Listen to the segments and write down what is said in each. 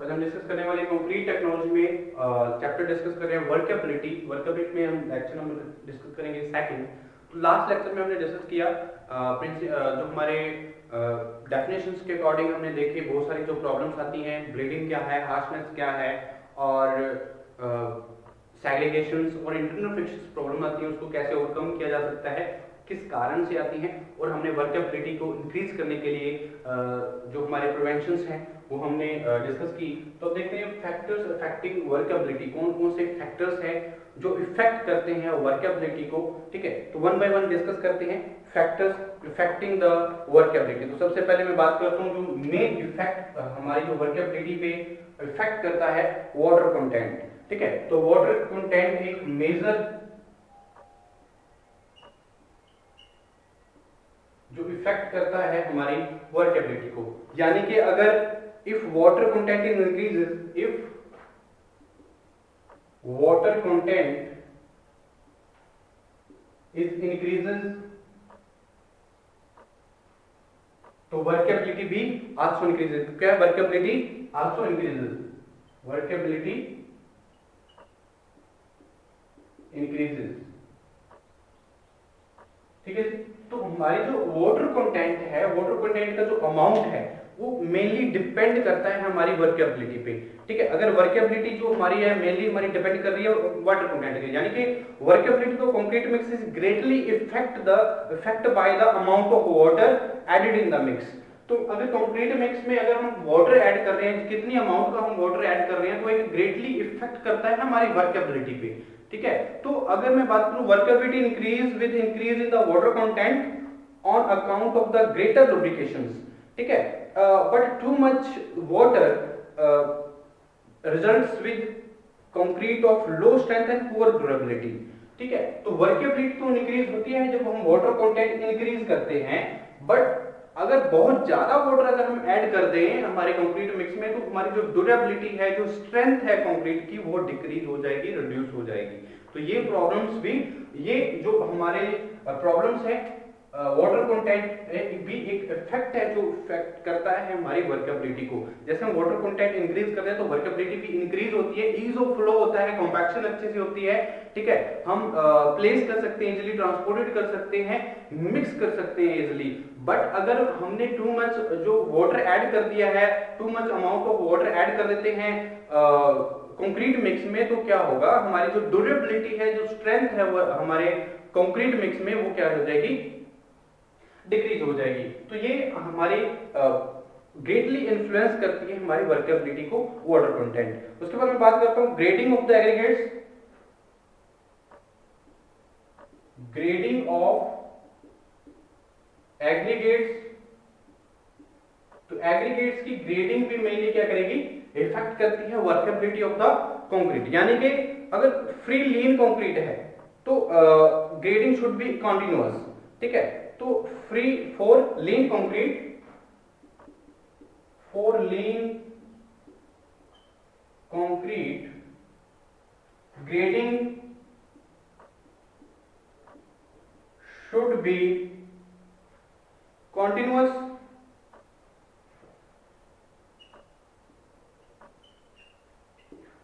तो आज हम डिस्कस करने वाले कंक्रीट टेक्नोलॉजी में चैप्टर डिस्कस कर रहे हैं वर्केबिलिटी। वर्केबिलिटी में हम लेक्चर नंबर डिस्कस करेंगे सेकंड। तो लास्ट लेक्चर में हमने डिस्कस किया जो हमारे डेफिनेशंस के अकॉर्डिंग हमने देखे बहुत सारी जो प्रॉब्लम्स आती हैं, ब्लीडिंग क्या है, हार्शनेस क्या है और सेग्रीगेशंस और इंटरनल फ्रिक्शंस प्रॉब्लम आती है, उसको कैसे ओवरकम किया जा सकता है, किस कारण से आती हैं। और हमने वर्केबिलिटी को इंक्रीज करने के लिए जो हमारे प्रिवेंशंस हैं वो हमने डिस्कस की। तो अब देखते हैं फैक्टर्स अफेक्टिंग वर्केबिलिटी, कौन कौन से फैक्टर्स हैं जो इफेक्ट करते हैं वर्केबिलिटी को। ठीक है, तो वन बाय वन डिस्कस करते हैं फैक्टर्स इफेक्टिंग द वर्केबिलिटी। तो सबसे पहले मैं बात करता हूँ जो मेन इफेक्ट हमारी जो वर्केबिलिटी पे इफेक्ट करता है, वाटर कंटेंट। ठीक है, तो वाटर कंटेंट एक मेजर जो इफेक्ट करता है हमारी वर्केबिलिटी को, यानी कि अगर if water content increases, if water content is increases तो वर्केबिलिटी भी आल्सो इंक्रीजेस। तो क्या workability also increases, workability increases. ठीक है, तो हमारी जो वाटर कंटेंट है, वाटर कंटेंट का जो अमाउंट है वो मेनली डिपेंड करता है हमारी वर्केबिलिटी पे। ठीक है, अगर वर्केबिलिटी जो हमारी है मेनली हमारी डिपेंड कर रही है वाटर कंटेंट पे, यानी कि वर्केबिलिटी को concrete mix is greatly effect by the amount of water added in the mix. तो अगर कंक्रीट मिक्स में अगर हम वाटर ऐड कर रहे हैं, कितनी अमाउंट का हम वाटर ऐड कर रहे हैं, तो एक ग्रेटली इफेक्ट करता है हमारी वर्केबिलिटी पे। ठीक है, तो अगर मैं बात करूं workability increase with increase in the water content on account of the greater lubrications. ठीक है, but too much water results with concrete of low strength and poor durability. ठीक है, तो वर्केबिलिटी तो इंक्रीज होती है जब हम वाटर कंटेंट इंक्रीज करते हैं, बट अगर बहुत ज्यादा वाटर अगर हम ऐड कर दें हमारे कंक्रीट मिक्स में, तो हमारी जो ड्यूरेबिलिटी है, जो स्ट्रेंथ है कंक्रीट की, वो डिक्रीज हो जाएगी, रिड्यूस हो जाएगी। तो ये प्रॉब्लम्स भी, ये जो हमारे प्रॉब्लम्स है वाटर कंटेंट भी एक इफेक्ट है जो इफेक्ट करता है हमारी वर्केबिलिटी को। जैसे हम वाटर कंटेंट इंक्रीज करते हैं तो वर्केबिलिटी भी इंक्रीज होती है, ईज ऑफ फ्लो होता है, कॉम्पैक्शन अच्छे से होती है। ठीक है, हम प्लेस कर सकते हैं इजीली, ट्रांसपोर्टेड कर सकते हैं, मिक्स कर सकते हैं इजीली। बट अगर हमने टू मच जो वाटर ऐड कर दिया है, too much amount of water add कर देते हैं कंक्रीट मिक्स में, तो क्या होगा, हमारी जो ड्यूरेबिलिटी है, जो स्ट्रेंथ है वो हमारे कंक्रीट मिक्स में वो क्या हो जाएगी, डिक्रीज हो जाएगी। तो ये हमारी ग्रेटली इन्फ्लुएंस करती है हमारी वर्केबिलिटी को वाटर कंटेंट। उसके बाद मैं बात करता हूं grading of the aggregates. Grading of aggregates, तो एग्रीगेट्स की ग्रेडिंग भी मेनली क्या करेगी, इफेक्ट करती है वर्केबिलिटी ऑफ द कंक्रीट। यानी कि अगर फ्री लीन कंक्रीट है तो ग्रेडिंग शुड बी कंटीन्यूअस। ठीक है, तो free for lean concrete, for lean concrete grading should be continuous.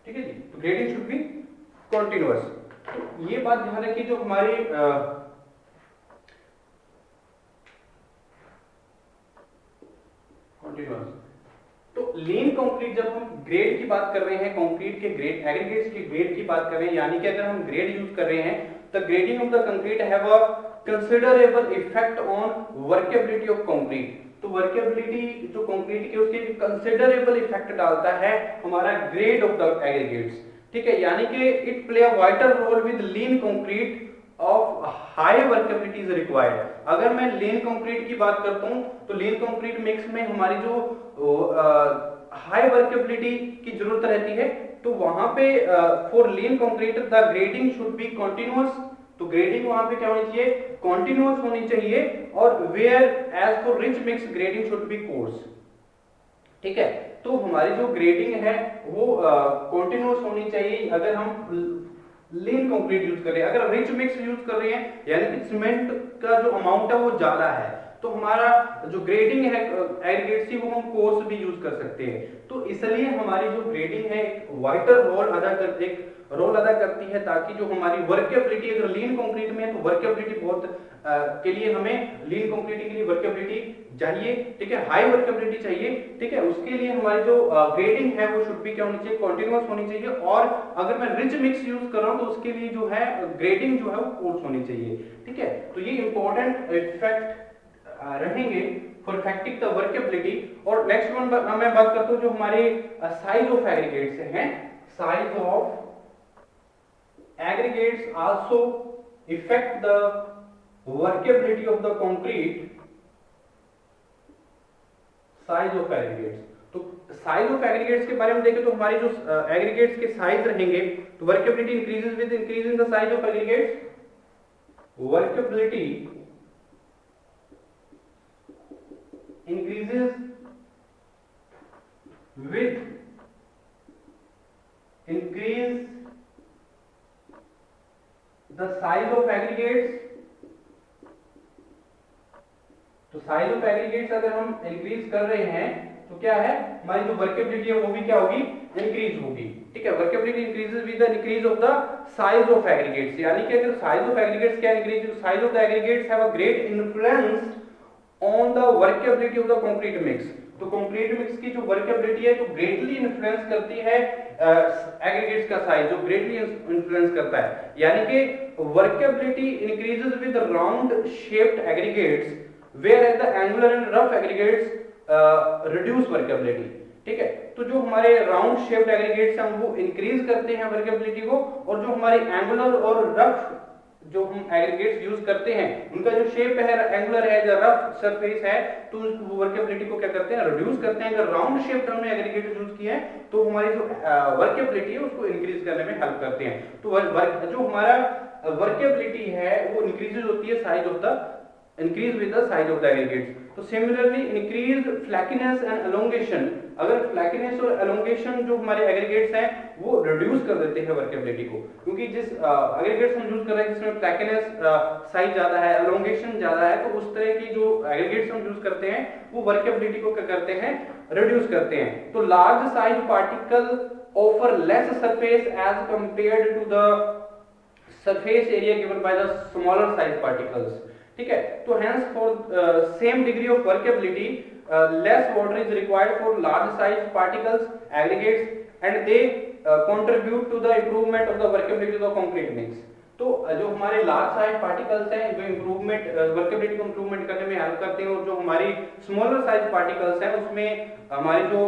ठीक है जी, तो ग्रेडिंग शुड बी कंटीन्यूअस। तो ये बात ध्यान रखिए, जो हमारे तो लीन कंक्रीट, जब हम ग्रेड की बात कर रहे हैं, कंक्रीट के ग्रेड, एग्रीगेट्स के ग्रेड की बात कर रहे हैं, यानी कि अगर हम ग्रेड यूज कर रहे हैं, the grading of the concrete have a considerable effect on workability of concrete. तो वर्केबिलिटी जो कंक्रीट की उसके कंसिडरेबल इफेक्ट डालता है हमारा ग्रेड ऑफ द एग्रीगेट्स। ठीक है, यानी कि it play a vital role with lean concrete of high workability is required. अगर मैं लीन कंक्रीट की बात करता हूं तो लीन कंक्रीट मिक्स में हमारी जो हाई वर्केबिलिटी की जरूरत रहती है, तो वहां पे for lean concrete the grading should be continuous. तो ग्रेडिंग वहां पे क्या होनी चाहिए, कंटीन्यूअस होनी चाहिए। और whereas for rich mix grading should be coarse. ठीक है, तो हमारी जो ग्रेडिंग है वो कंटीन्यूअस होनी चाहिए अगर हम लीन कंक्रीट यूज कर रहे हैं। अगर रिच मिक्स यूज कर रहे हैं, यानी कि सीमेंट का जो अमाउंट है वो ज्यादा है, तो हमारा जो ग्रेडिंग है एग्रीगेट्स की वो हम कोर्स भी यूज कर सकते हैं। तो इसलिए हमारी जो ग्रेडिंग है एक वाइटल रोल अदा करती है, ताकि जो हमारी वर्केबिलिटी, अगर लीन कंक्रीट में है तो वर्केबिलिटी बहुत के लिए हमें लीन कंक्रीट के लिए वर्केबिलिटी चाहिए, ठीक है, हाई वर्केबिलिटी चाहिए, ठीक है। उसके लिए हमारी जो ग्रेडिंग है वो शुड बी क्या होनी चाहिए, कॉन्टिन्यूअस होनी चाहिए। और अगर मैं रिच मिक्स यूज कर रहा हूं तो उसके लिए जो है ग्रेडिंग जो है वो कोर्स होनी चाहिए, ठीक है। तो ये इंपॉर्टेंट इफेक्ट रहेंगे फॉर इफेक्टिंग द वर्केबिलिटी। और नेक्स्ट वन मैं बात करता हूं जो हमारे साइज ऑफ एग्रीगेट्स हैं। Size of aggregates also affect the workability of the concrete। Size of aggregates, तो साइज ऑफ एग्रीगेट्स के बारे में देखें तो हमारी जो एग्रीगेट्स के साइज रहेंगे तो workability increases with increase in the size of aggregates. Workability increases with increase the size of aggregates। तो साइज ऑफ एग्रीगेट्स अगर हम इंक्रीज कर रहे हैं तो क्या है, हमारी जो वर्केबिलिटी है वो भी क्या होगी, इंक्रीज होगी, ठीक है। Workability increases with the increase of the size of aggregates, यानी कि अगर साइज ऑफ एग्रीगेट्स क्या increase, size of the aggregates have a great influence on the workability of the concrete mix. तो कंक्रीट मिक्स की जो workability है तो greatly influence करती है एग्रीगेट्स का साइज, जो ग्रेटली इन्फ्लुएंस करता है, यानी कि workability increases with round shaped aggregates whereas the angular and rough aggregates reduce workability, ठीक है। तो जो हमारे राउंड शेप्ड एग्रीगेट्स हैं वो इंक्रीज करते हैं वर्केबिलिटी को, और जो हमारी एंगुलर और रफ जो हम एग्रीगेट्स यूज करते हैं उनका जो शेप है एंगुलर है या रफ सरफेस है तो वर्केबिलिटी को क्या करते हैं, रिड्यूस करते हैं। अगर राउंड शेप्ड हमने एग्रीगेट यूज किए हैं तो हमारी जो वर्केबिलिटी है उसको इंक्रीज करने में हेल्प करते हैं। तो जो हमारा वर्केबिलिटी है वो इंक्रीज होती है size of the increase with the size of the aggregates। तो similarly increased flakiness and elongation, अगर flakiness और elongation जो हमारे aggregates हैं वो reduce कर देते हैं workability को, क्योंकि जिस aggregates हम यूज कर रहे हैं जिसमें flakiness size ज्यादा है, elongation ज्यादा है, तो उस तरह की जो aggregates हम यूज करते हैं वो workability को क्या करते हैं, reduce करते हैं। तो large size particle offer less surface as compared to the surface area given by the smaller size particles, ठीक है। तो hence for same degree of workability less water is required for large size particles aggregates and they contribute to the improvement of the workability of the concrete mix। तो जो हमारे large size particles हैं वो improvement workability को improvement करने में help करते हैं, और जो हमारी स्मॉलर साइज पार्टिकल्स हैं उसमें हमारी जो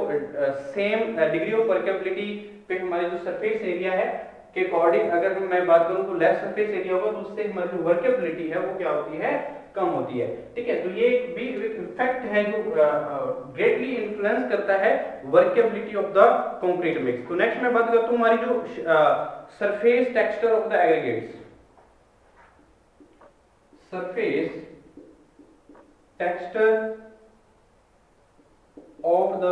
सेम डिग्री ऑफ वर्केबिलिटी पे हमारी जो सरफेस एरिया है के अकॉर्डिंग अगर मैं बात करूं तो लेस सरफेस एरिया होगा तो उससे हमारी जो वर्केबिलिटी है वो क्या होती है, कम होती है, ठीक है। तो ये भी एक इफेक्ट है जो ग्रेटली इन्फ्लुएंस करता है workability of the concrete mix. तो नेक्स्ट मैं बात करता हूं हमारी जो surface texture of the aggregates. Surface texture of the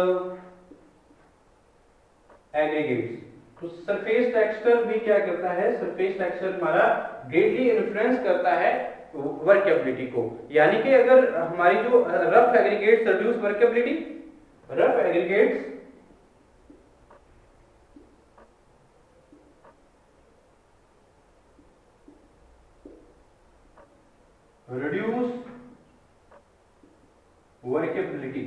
aggregates. तो सरफेस टेक्सचर भी क्या करता है, सरफेस टेक्सचर हमारा ग्रेटली इन्फ्लुएंस करता है वर्केबिलिटी को, यानी कि अगर हमारी जो rough aggregates reduce workability, rough aggregates reduce workability.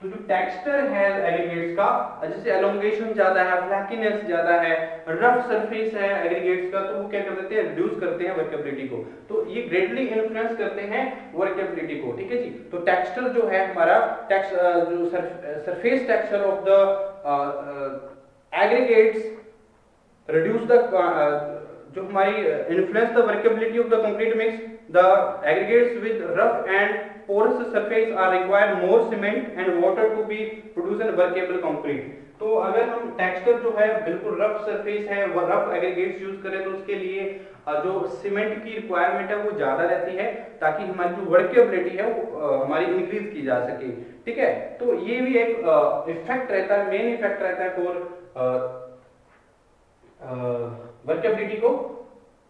तो जो टेक्सचर है एग्रीगेट्स का, जैसे एलोंगेशन ज्यादा है, फ्लैकीनेस ज्यादा है, रफ सरफेस है एग्रीगेट्स का, तो वो क्या कर देते हैं, रिड्यूस करते हैं वर्केबिलिटी को। तो ये ग्रेटली इन्फ्लुएंस करते हैं वर्केबिलिटी को, ठीक है जी। तो टेक्सचर जो है हमारा जो surface texture of the aggregates reduce the जो हमारी influence the workability of the concrete mix, the aggregates with rough and porous surface are require more cement and water to be produce a workable concrete। तो अगर हम texture जो है बिल्कुल rough surface है, वो रफ एग्रीगेट्स यूज करें तो उसके लिए जो सीमेंट की रिक्वायरमेंट है वो ज्यादा रहती है, ताकि हमारी जो वर्केबिलिटी है वो हमारी इंक्रीज की जा सके, ठीक है। तो ये भी एक इफेक्ट रहता है, मेन इफेक्ट रहता है फॉर वर्केबिलिटी को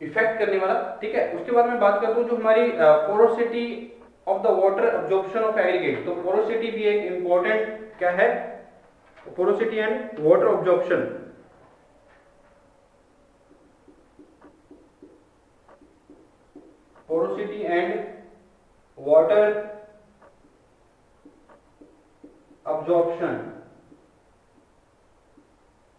इफेक्ट करने वाला, ठीक है। उसके बाद मैं बात करता हूँ जो हमारी porosity of the water absorption of aggregate. तो पोरोसिटी भी एक इंपॉर्टेंट क्या है, porosity and water absorption. Porosity and water absorption,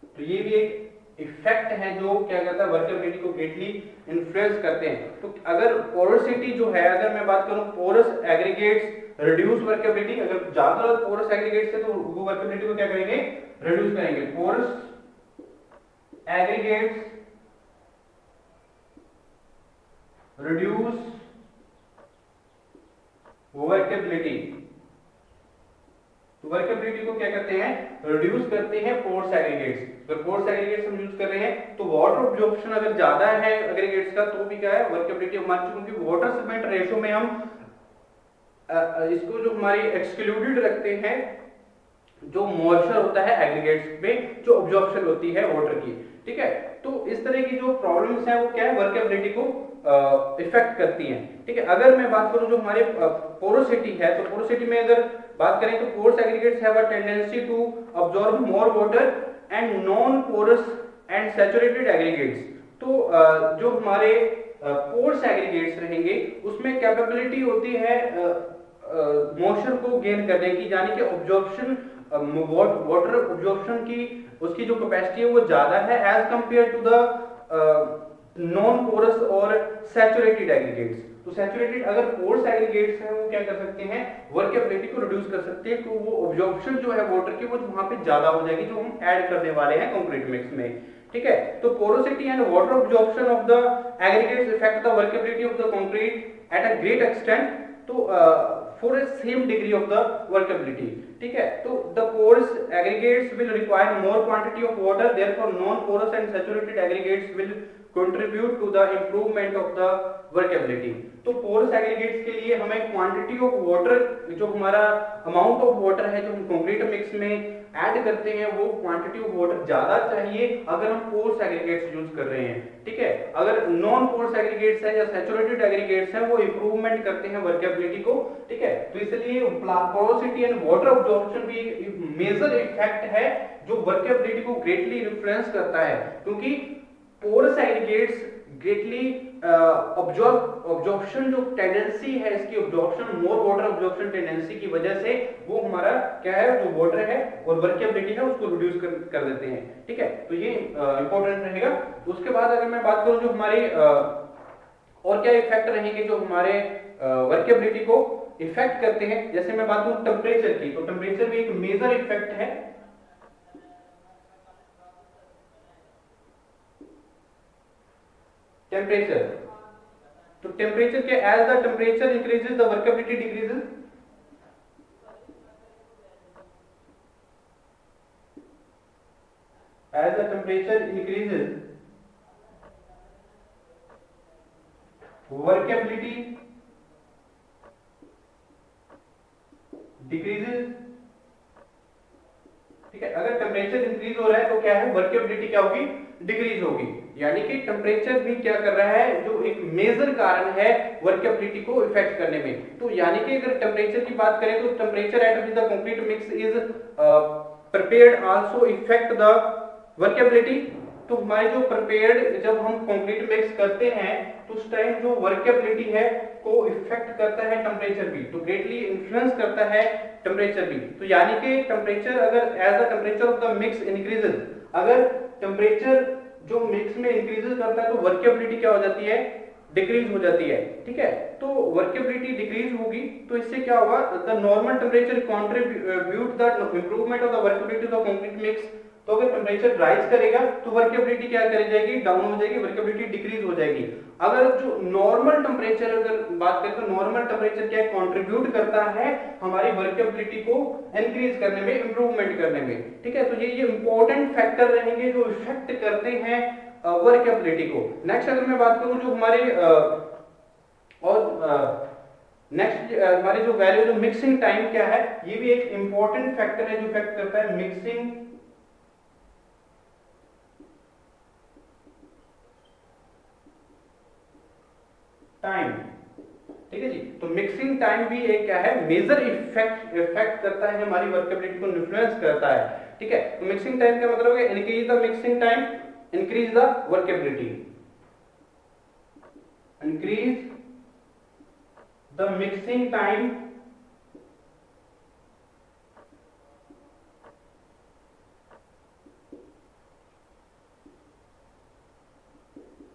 तो ये भी एक इफेक्ट है जो क्या करता है, वर्केबिलिटी को ग्रेटली इन्फ्लुएंस करते हैं। तो अगर पोरोसिटी जो है, अगर मैं बात करूं पोरस एग्रीगेट्स रिड्यूस वर्केबिलिटी, अगर ज्यादा पोरस एग्रीगेट्स है तो वो वर्केबिलिटी को क्या करेंगे, रिड्यूस करेंगे। पोरस एग्रीगेट्स रिड्यूस वर्केबिलिटी, तो वर्केबिलिटी को क्या करते हैं, रिड्यूस करते हैं पोर्स एग्रीगेट्स। अगर पोर्स एग्रीगेट्स हम यूज कर रहे हैं तो वाटर अब्जॉर्प्शन अगर ज्यादा है एग्रीगेट्स का तो भी क्या है, वर्केबिलिटी हमारी, क्योंकि वाटर सीमेंट रेशो में हम इसको जो हमारी एक्सक्लूडेड रखते हैं, जो मॉइस्चर होता है एग्रीगेट्स में, जो अब्जॉर्प्शन होती है वाटर की, ठीक है। तो इस तरह की जो प्रॉब्लम्स हैं वो क्या है, वर्केबिलिटी को इफेक्ट करती हैं, ठीक है। अगर मैं बात करूं जो हमारे पोरोसिटी है, तो पोरोसिटी में अगर बात करें तो porous aggregates have a tendency to absorb more water and non porous and saturated aggregates. तो जो हमारे पोरस एग्रीगेट्स रहेंगे उसमें कैपेबिलिटी होती है मॉइस्चर को गेन करने की, यानी कि ऑब्जॉर्प्शन, वाटर ऑब्जॉर्प्शन की उसकी जो कैपेसिटी है वो ज्यादा है as compare to the non porous और सैचुरेटेड एग्रीगेट्स। तो सैचुरेटेड अगर पोरस एग्रीगेट्स हैं वो क्या कर सकते हैं, वर्केबिलिटी को रिड्यूस कर सकते हैं, तो वो ऑब्जॉर्प्शन जो है वाटर की वो वहां पे ज्यादा हो जाएगी, जो हम ऐड करने वाले हैं कंक्रीट मिक्स में, ठीक है। तो porosity and water absorption of the aggregates effect the workability of the concrete at a great extent, तो for a same degree of the workability, ठीक है। तो the porous aggregates will require more quantity of water, therefore non porous and saturated aggregates will contribute to the improvement of the workability। तो porous aggregates के लिए हमें quantity of water, जो हमारा amount of water है जो हम concrete mix में ऐड करते हैं, वो क्वांटिटी ऑफ वाटर ज्यादा चाहिए अगर हम पोरस एग्रीगेट्स यूज कर रहे हैं, ठीक है। अगर नॉन पोरस एग्रीगेट्स है या सैचुरेटेड एग्रीगेट्स है वो इंप्रूवमेंट करते हैं वर्केबिलिटी को, ठीक है। तो इसलिए पोरोसिटी एंड वाटर अब्जॉर्प्शन भी एक मेजर इफेक्ट है जो वर्केबिलिटी को ग्रेटली इन्फ्लुएंस करता है, क्योंकि पोरस एग्रीगेट्स ग्रेटली अब्जॉर्प्शन जो टेंडेंसी है इसकी, absorption more water absorption tendency की वजह से वो हमारा क्या है, जो वाटर है और वर्केबिलिटी है उसको रिड्यूस कर देते हैं, ठीक है। तो ये इंपॉर्टेंट रहेगा। तो उसके बाद अगर मैं बात करूं जो हमारे और क्या इफेक्ट रहेंगे जो हमारे वर्केबिलिटी को इफेक्ट करते हैं, जैसे मैं बात करूं टेम्परेचर की, तो टेम्परेचर भी एक मेजर इफेक्ट है। टेम्परेचर, तो टेम्परेचर के as the temperature increases the workability decreases, as the temperature increases workability decreases, ठीक है। अगर टेम्परेचर इंक्रीज हो रहा है तो क्या है, वर्केबिलिटी क्या होगी, डिक्रीज होगी। यानी कि टेम्परेचर भी क्या कर रहा है, जो एक मेजर कारण है वर्केबिलिटी को इफेक्ट करने में। तो यानी कि अगर टेम्परेचर की बात करें तो temperature at which the concrete mix is prepared also effect the workability. तो हमारे जो प्रिपेयर्ड, जब हम कंक्रीट मिक्स करते हैं तो उस टाइम जो वर्केबिलिटी है को इफेक्ट करता है टेम्परेचर भी, तो ग्रेटली इन्फ्लुएंस करता है टेम्परेचर भी। तो यानी कि टेम्परेचर अगर as the temperature of the mix increases, अगर टेम्परेचर जो मिक्स में इंक्रीजेस करता है तो वर्केबिलिटी क्या हो जाती है, डिक्रीज हो जाती है, ठीक है। तो वर्केबिलिटी डिक्रीज होगी तो इससे क्या होगा, the normal temperature contribute the improvement of the workability of concrete mix. तो अगर टेम्परेचर राइज करेगा तो वर्केबिलिटी क्या कर जाएगी, डाउन हो जाएगी, वर्केबिलिटी डिक्रीज हो जाएगी। अगर जो नॉर्मल टेम्परेचर अगर बात करें तो नॉर्मल टेम्परेचर क्या कंट्रीब्यूट करता है हमारी वर्केबिलिटी को इंक्रीज करने में, इंप्रूवमेंट करने में, ठीक है। तो ये इंपॉर्टेंट फैक्टर रहेंगे जो इफेक्ट करते हैं वर्केबिलिटी को। नेक्स्ट अगर मैं बात करूं जो हमारे और नेक्स्ट हमारी जो वैल्यू, जो मिक्सिंग टाइम क्या है, ये भी एक इंपॉर्टेंट फैक्टर है जो इफेक्ट करता है मिक्सिंग टाइम, ठीक है जी। तो मिक्सिंग टाइम भी एक क्या है, मेजर इफेक्ट करता है हमारी वर्केबिलिटी को, इन्फ्लुएंस करता है। ठीक है, तो मिक्सिंग टाइम का मतलब है increase the mixing time, increase the workability, increase the mixing time,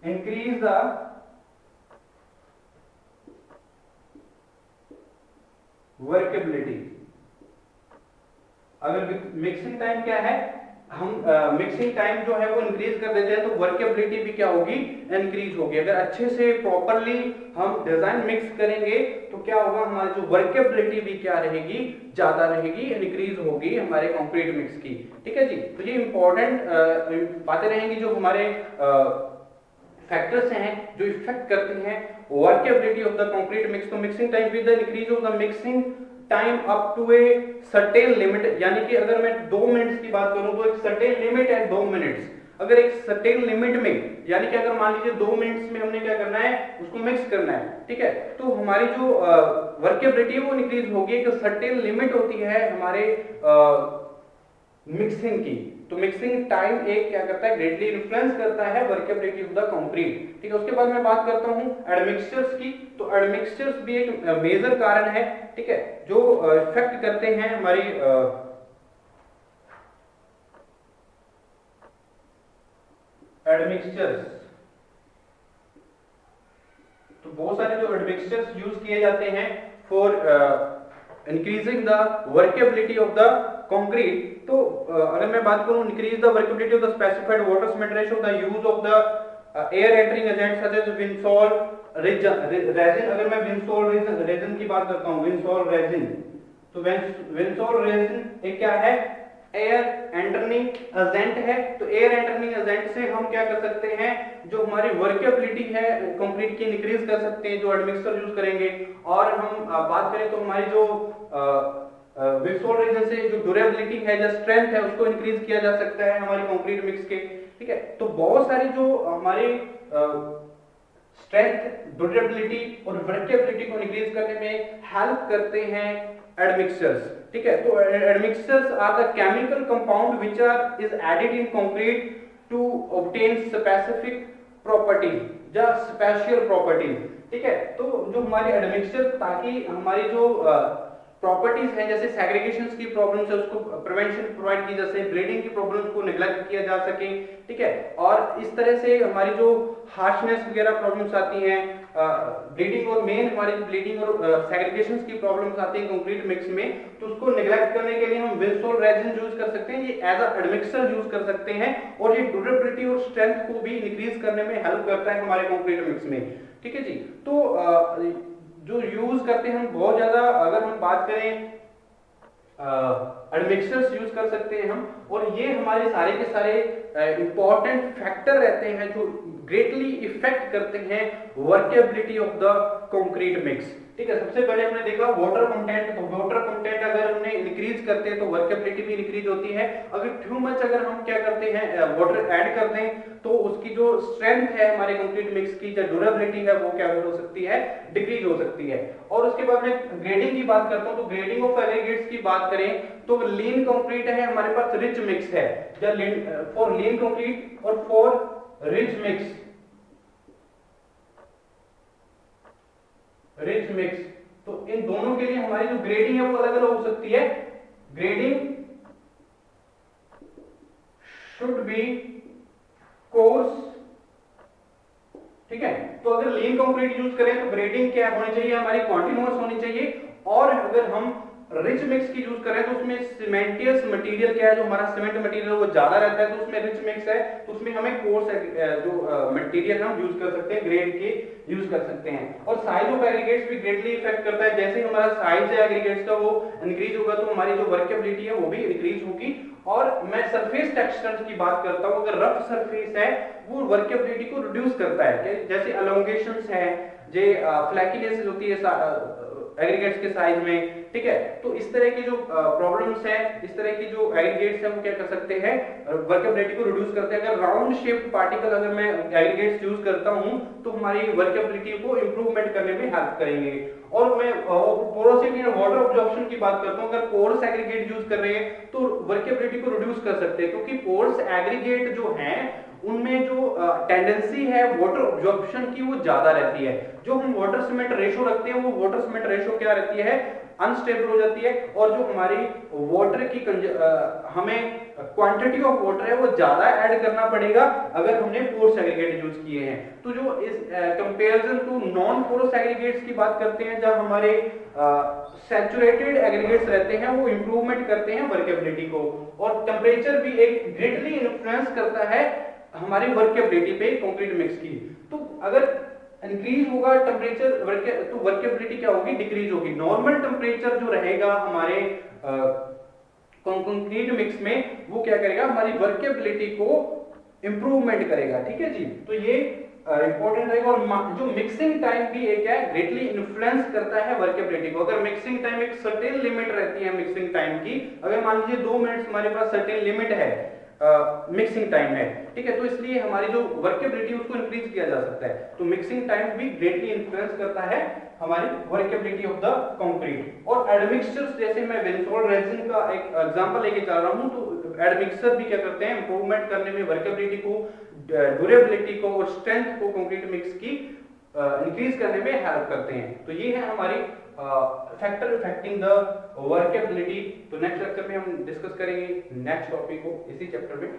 increase the workability। अगर मिक्सिंग टाइम क्या है, हम मिक्सिंग टाइम जो है वो इंक्रीज कर देते हैं तो वर्केबिलिटी भी क्या होगी, इंक्रीज होगी। अगर अच्छे से प्रॉपरली हम डिजाइन मिक्स करेंगे तो क्या होगा, हमारी जो वर्केबिलिटी भी क्या रहेगी, ज्यादा रहेगी, इंक्रीज होगी हमारे कंक्रीट मिक्स की। ठीक है जी, तो ये इंपॉर्टेंट बातें रहेंगी जो हमारे फैक्टर्स हैं जो इफेक्ट करते हैं workability of the concrete mix. तो mixing time with the increase of the mixing time up to a certain limit, यानी कि अगर मैं 2 मिनट्स की बात करूं तो एक सर्टेन लिमिट है 2 मिनट्स। अगर एक सर्टेन लिमिट में, यानी कि अगर मान लीजिए 2 मिनट्स में हमने क्या करना है, उसको मिक्स करना है, ठीक है, तो हमारी जो वर्केबिलिटी वो इंक्रीज होगी। एक सर्टेन लिमिट होती है हमारे मिक्सिंग की। तो मिक्सिंग टाइम एक क्या करता है, ग्रेटली इन्फ्लुएंस करता है वर्केबिलिटी ऑफ द कंक्रीट। ठीक है, उसके बाद मैं बात करता हूं एडमिक्सचर्स की। तो एडमिक्सचर्स भी एक मेजर कारण है, ठीक है, जो इफेक्ट करते हैं हमारी एडमिक्सचर्स। तो बहुत सारे जो एडमिक्सचर्स यूज किए जाते हैं for increasing the workability of the concrete. तो अगर मैं बात करूं increase the workability of the specified water cement ratio, the use of the air entering agent such as vinsol resin. अगर मैं विंसॉल रेजिन की बात करता हूं, विंसॉल रेजिन, तो विंसॉल रेजिन एक क्या है, एयर एंटरनिंग एजेंट है। तो एयर एंटरनिंग एजेंट से हम क्या कर सकते हैं, जो हमारी वर्केबिलिटी है कंक्रीट की इंक्रीज कर सकते हैं जो एडमिक्सचर यूज करेंगे। और हम बात करें तो हमारी जो विंसॉल रेजिन से जो ड्यूरेबिलिटी है, जो स्ट्रेंथ है, उसको इंक्रीज किया जा सकता है हमारी कंक्रीट मिक्स के। ठीक है, तो बहुत सारी जो हमारी स्ट्रेंथ, ड्यूरेबिलिटी और वर्केबिलिटी को इंक्रीज करने में हेल्प करते हैं एडमिक्सचर्स। ठीक है, तो admixtures are the chemical compound which are is added in concrete to obtain specific properties या स्पेशल प्रॉपर्टीज। ठीक है, तो जो हमारे एडमिक्सचर, ताकि हमारी जो प्रॉपर्टीज हैं, जैसे सेग्रीगेशंस की प्रॉब्लम्स है उसको प्रिवेंशन प्रोवाइड की जा सके, ब्लीडिंग की प्रॉब्लम्स को नेग्लेक्ट किया जा सके। ठीक है, और इस तरह से हमारी जो हार्शनेस वगैरह प्रॉब्लम्स आती हैं, ब्लीडिंग, और मेन हमारी ब्लीडिंग और सेग्रीगेशंस की प्रॉब्लम्स आती हैं कंक्रीट मिक्स में, तो उसको नेग्लेक्ट करने के लिए हम विंसॉल रेजिन यूज कर सकते हैं, ये एज अ एडमिक्सर यूज कर सकते हैं, और ये ड्यूरेबिलिटी और स्ट्रेंथ को भी इंक्रीज करने में हेल्प करता है हमारे कंक्रीट मिक्स में। ठीक है जी, तो जो यूज करते हैं हम बहुत ज्यादा, अगर हम बात करें एडमिक्सर्स यूज कर सकते हैं हम, और ये हमारे सारे के सारे इंपॉर्टेंट फैक्टर रहते हैं जो ग्रेटली इफेक्ट करते हैं workability of the concrete mix. ठीक है, सबसे पहले हमने देखा वाटर कंटेंट। तो वाटर कंटेंट अगर हमने इंक्रीज करते हैं तो वर्केबिलिटी भी इंक्रीज होती है। अगर टू मच अगर हम क्या करते हैं, वाटर ऐड कर दें, तो उसकी जो स्ट्रेंथ है हमारे कंक्रीट मिक्स की, जो ड्यूरेबिलिटी है, वो क्या हो सकती है, डिक्रीज हो सकती है। और उसके बाद मैं ग्रेडिंग की बात करता हूं, तो ग्रेडिंग ऑफ एग्रीगेट्स की बात करें तो लीन कंक्रीट है, हमारे पास रिच मिक्स है, फॉर लीन कंक्रीट और for rich mix, rich mix. तो इन दोनों के लिए हमारी जो ग्रेडिंग है वो अलग अलग हो सकती है। Grading should be coarse. ठीक है, तो अगर लीन कंक्रीट यूज करें तो ग्रेडिंग क्या होनी चाहिए, हमारी कॉन्टिन्यूअस होनी चाहिए। और अगर हम रिच मिक्स की यूज करें तो उसमें सीमेंटियस मटेरियल क्या है, जो हमारा सीमेंट मटेरियल वो ज्यादा रहता है, तो उसमें रिच मिक्स है, तो उसमें हमें कोर्स जो मटेरियल हम यूज कर सकते हैं, ग्रेड के यूज कर सकते हैं। और साइज ऑफ एग्रीगेट्स भी ग्रेटली इफेक्ट करता है। जैसे ही हमारा साइज है एग्रीगेट्स का वो इंक्रीज होगा तो हमारी जो वर्केबिलिटी है वो भी इंक्रीज होगी। और मैं सरफेस टेक्सचर की बात करता हूं, अगर रफ सरफेस है वो वर्केबिलिटी को रिड्यूस करता है, जैसे एलोंगेशंस है, जे फ्लैकीनेस होती है एग्रीगेट्स के साइज में। ठीक है, तो इस तरह की जो प्रॉब्लम्स है, इस तरह की जो एग्रीगेट्स है वो क्या कर सकते हैं, वर्केबिलिटी को रिड्यूस करते हैं। अगर राउंड शेप्ड पार्टिकल अगर मैं एग्रीगेट्स यूज करता हूं तो हमारी वर्केबिलिटी को इंप्रूवमेंट करने में हेल्प करेंगे। और मैं पोरोसिटी एंड वाटर ऑब्जॉर्प्शन की बात करता हूं, अगर पोर्स एग्रीगेट यूज कर रहे हैं तो वर्केबिलिटी को रिड्यूस कर सकते हैं, क्योंकि पोर्स एग्रीगेट जो है उनमें जो टेंडेंसी है वाटर ऑब्जॉर्प्शन की वो ज्यादा रहती है। जो हम वाटर सीमेंट रेशो रखते हैं वो वाटर सीमेंट रेशो क्या रहती है, अनस्टेबल हो जाती है, और जो हमारी वाटर की हमें क्वांटिटी ऑफ वाटर है वो ज्यादा ऐड करना पड़ेगा अगर हमने पोर्स एग्रीगेट यूज किए हैं। तो जो इस comparison to non porous aggregates की बात करते हैं, जब हमारे सैचुरेटेड एग्रीगेट्स रहते हैं वो इंप्रूवमेंट करते हैं वर्केबिलिटी को, और टेम्परेचर भी एक ग्रेटली इन्फ्लुएंस करता है हमारी वर्केबिलिटी पे कंक्रीट मिक्स की। तो अगर इंक्रीज होगा टेम्परेचर तो वर्केबिलिटी क्या होगी, डिक्रीज होगी। नॉर्मल टेम्परेचर जो रहेगा हमारे कंक्रीट मिक्स में वो क्या करेगा, हमारी वर्केबिलिटी को इंप्रूवमेंट करेगा। ठीक है जी, तो ये इंपॉर्टेंट रहेगा। और जो मिक्सिंग टाइम भी एक है ग्रेटली इन्फ्लुएंस करता है वर्केबिलिटी को। अगर मिक्सिंग टाइम एक सर्टेन लिमिट रहती है मिक्सिंग टाइम की, अगर मान लीजिए 2 मिनट्स हमारे पास सर्टेन लिमिट है मिक्सिंग टाइम है, ठीक है, तो इसलिए हमारी जो वर्केबिलिटी उसको इंक्रीज किया जा सकता है। तो मिक्सिंग टाइम भी ग्रेटली इन्फ्लुएंस करता है हमारी वर्केबिलिटी ऑफ द कंक्रीट। और एडमिक्सचर्स, जैसे मैं विंसोल्ड रेजिन का एक एग्जांपल लेके चल रहा हूं, तो एडमिक्सचर भी क्या करते हैं, इंप्रूवमेंट करने में वर्केबिलिटी को, ड्यूरेबिलिटी को और स्ट्रेंथ को कंक्रीट मिक्स की इंक्रीज करने में हेल्प करते हैं। तो ये है हमारी फैक्टर इफेक्टिंग द वर्केबिलिटी। तो नेक्स्ट लेक्चर में हम डिस्कस करेंगे नेक्स्ट टॉपिक को इसी चैप्टर में।